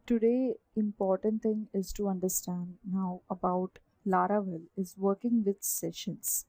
Today, important thing is to understand now about Laravel is working with sessions.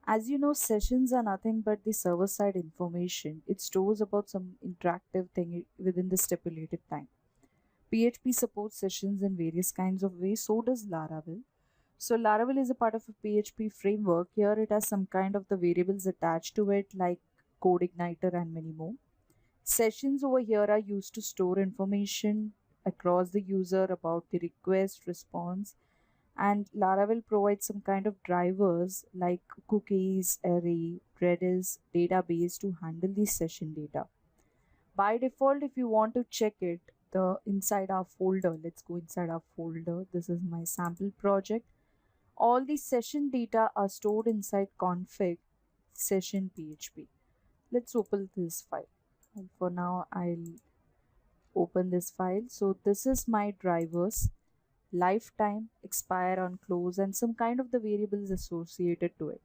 As you know, sessions are nothing but the server-side information. It stores about some interactive thing within the stipulated time. PHP supports sessions in various kinds of ways, so does Laravel. So Laravel is a part of a PHP framework. Here it has some kind of the variables attached to it like code igniter and many more. Sessions over here are used to store information across the user about the request response, and Laravel provides some kind of drivers like cookies, array, Redis, database to handle the session data. By default, if you want to check it, the inside our folder, let's go inside our folder. This is my sample project. All the session data are stored inside config session PHP. Let's open this file. And for now, I'll open this file. So this is my drivers, lifetime, expire on close, and some kind of the variables associated to it.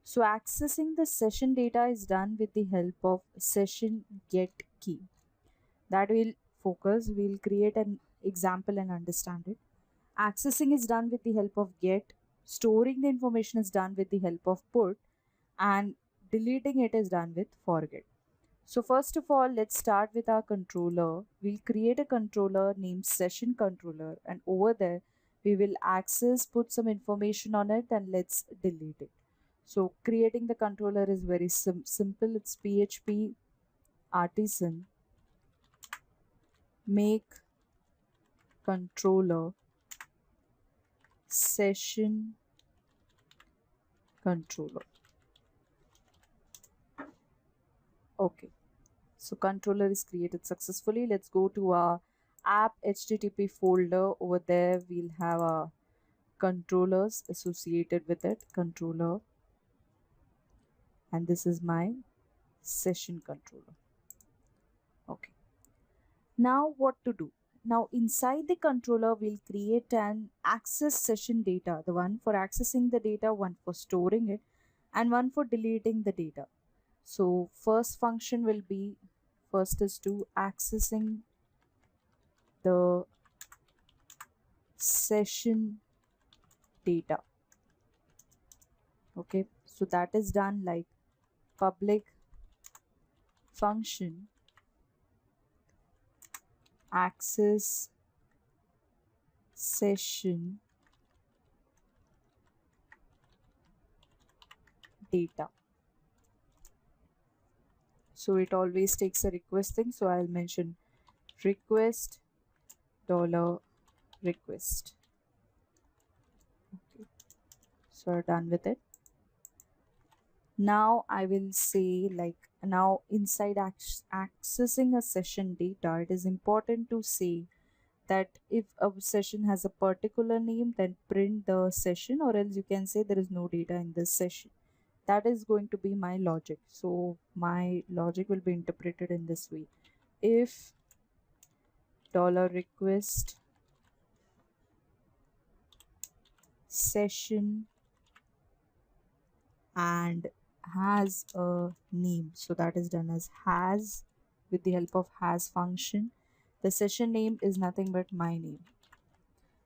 So accessing the session data is done with the help of session get key. That will focus, we'll create an example and understand it. Accessing is done with the help of get, storing the information is done with the help of put, and deleting it is done with forget. So first of all, let's start with our controller. We'll create a controller named session controller, and over there we will access, put some information on it, and let's delete it. So creating the controller is very simple. It's PHP artisan make controller session controller. Okay. So controller is created successfully. Let's go to our app HTTP folder. Over there, we'll have our controllers associated with it, controller, and this is my session controller. Okay. Now what to do? Now inside the controller, we'll create an access session data, the one for accessing the data, one for storing it, and one for deleting the data. So first function will be, first is to accessing the session data. Okay, so that is done like public function access session data. So it always takes a request thing, so I'll mention request dollar request. Okay, so we're done with it. Now I will say, like, now inside accessing a session data, it is important to say that if a session has a particular name, then print the session, or else you can say there is no data in this session. That is going to be my logic. So my logic will be interpreted in this way. If dollar request session and has a name, so that is done as has with the help of has function. The session name is nothing but my name.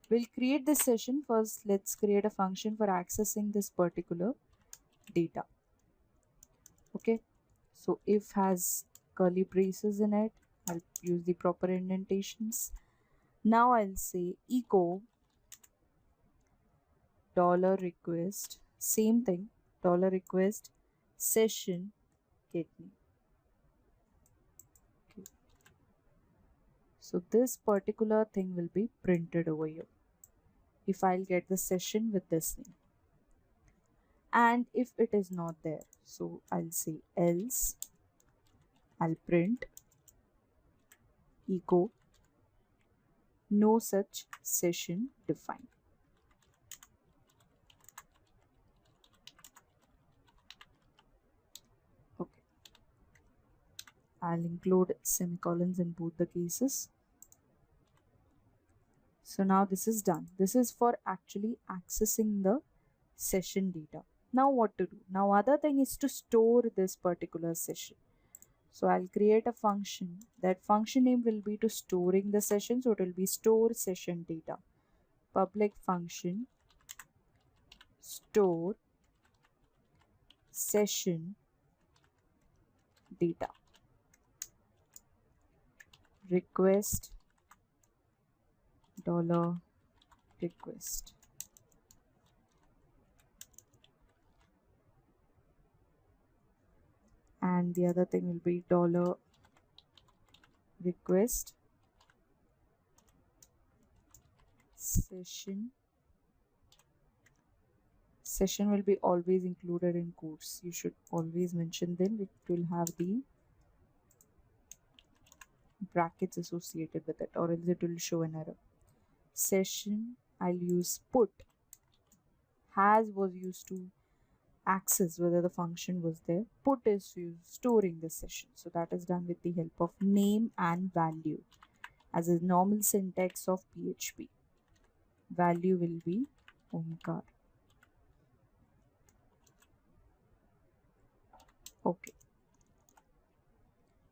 We'll create this session. First, let's create a function for accessing this particular data. Okay, so if has curly braces in it, I'll use the proper indentations. Now I'll say echo dollar request, same thing, dollar request session get me. Okay. So this particular thing will be printed over here if I'll get the session with this name. And if it is not there, so I'll say else, I'll print echo no such session defined. Okay, I'll include semicolons in both the cases. So now this is done. This is for actually accessing the session data. Now what to do? Now other thing is to store this particular session. So I'll create a function. That function name will be to storing the session. So it will be store session data. Public function store session data. Request dollar request. And the other thing will be dollar request session. Session will be always included in quotes. You should always mention them. It will have the brackets associated with it, or else it will show an error. Session, I'll use put. Has was used to access whether the function was there. Put is used storing the session. So that is done with the help of name and value as a normal syntax of PHP. Value will be Omkar. Okay.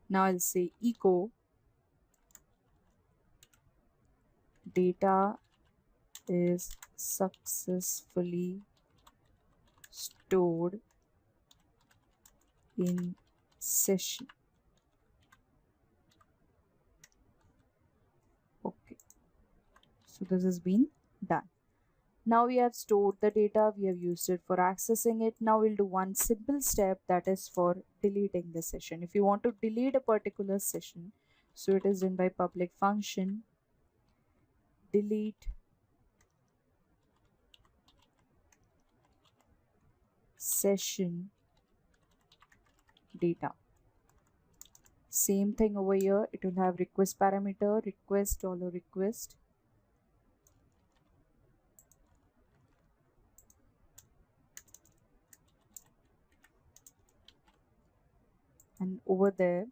Now I'll say echo data is successfully stored in session. Okay, so this has been done. Now we have stored the data, we have used it for accessing it. Now we'll do one simple step, that is for deleting the session. If you want to delete a particular session, so it is done by public function delete session data. Same thing over here, it will have request parameter, request dollar request. And over there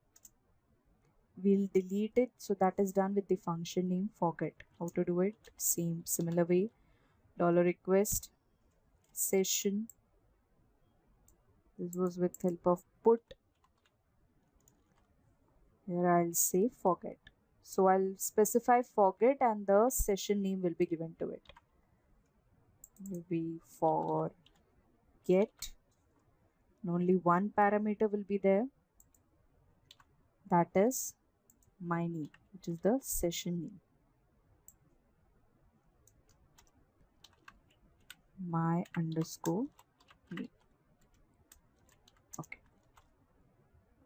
we'll delete it. So that is done with the function name forget. How to do it? Similar way, dollar request session. This was with help of put. Here I'll say forget. So I'll specify forget and the session name will be given to it. Maybe forget. And only one parameter will be there. That is my name, which is the session name. My underscore name. Okay.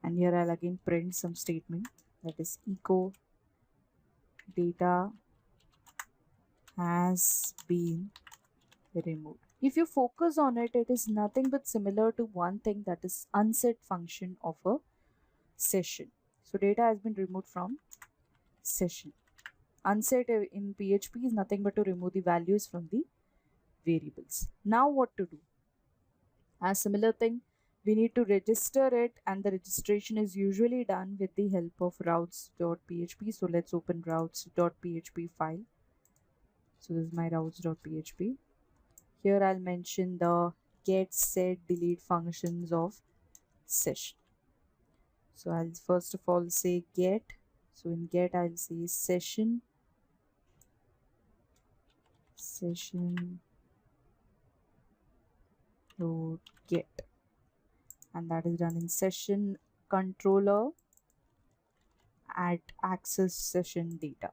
And here I'll again print some statement, that is echo data has been removed. If you focus on it, it is nothing but similar to one thing, that is unset function of a session. So data has been removed from session. Unset in PHP is nothing but to remove the values from the variables. Now what to do? A similar thing, we need to register it, and the registration is usually done with the help of routes.php. So let's open routes.php file. So this is my routes.php. Here I'll mention the get, set, delete functions of session. So I'll first of all say get. So in get I'll say session dot get, and that is done in session controller at access session data.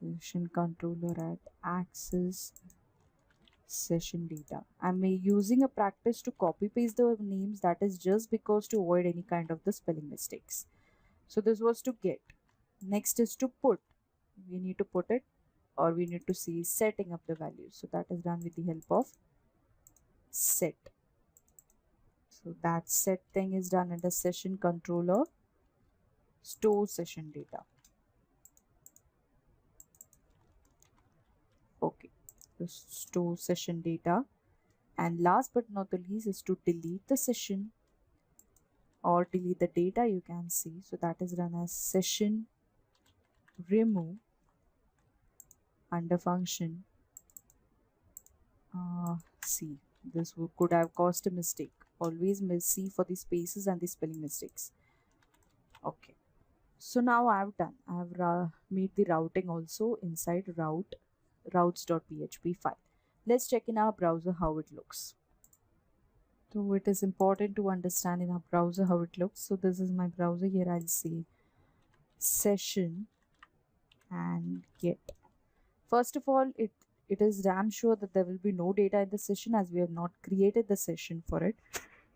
Session controller at access session data. I'm using a practice to copy paste the names, that is just because to avoid any kind of the spelling mistakes. So this was to get. Next is to put. We need to put it, or we need to see setting up the values. So that is done with the help of set. So that set thing is done in the session controller store session data. Okay, so store session data. And last but not the least is to delete the session or delete the data, you can see. So that is done as session remove under function. See, this could have caused a mistake. always see for the spaces and the spelling mistakes. Okay, so now I've done. I've made the routing also inside routes.php file. Let's check in our browser how it looks. So it is important to understand in our browser how it looks. So this is my browser. Here I'll say session and get. First of all, it is damn sure that there will be no data in the session as we have not created the session for it.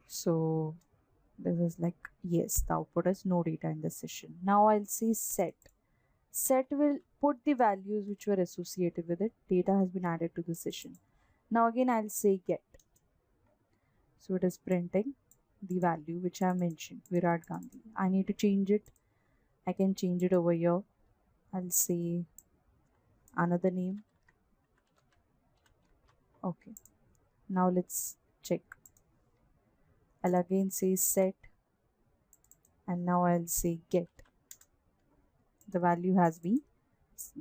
So this is like, yes, the output is no data in the session. Now I'll say set. Set will put the values which were associated with it. Data has been added to the session. Now again I'll say get. So it is printing the value which I mentioned, Virat Gandhi. I need to change it. I can change it over here. I'll say another name. Okay, now let's check. I'll again say set, and now I'll say get. The value has been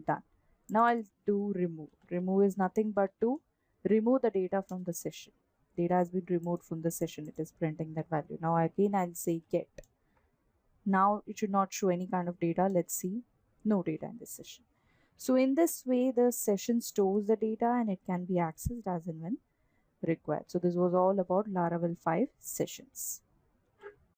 done. Now I'll do remove. Remove is nothing but to remove the data from the session. Data has been removed from the session. It is printing that value. Now again I'll say get. Now it should not show any kind of data. Let's see. No data in this session. So in this way, the session stores the data and it can be accessed as and when required. So this was all about Laravel 5 sessions.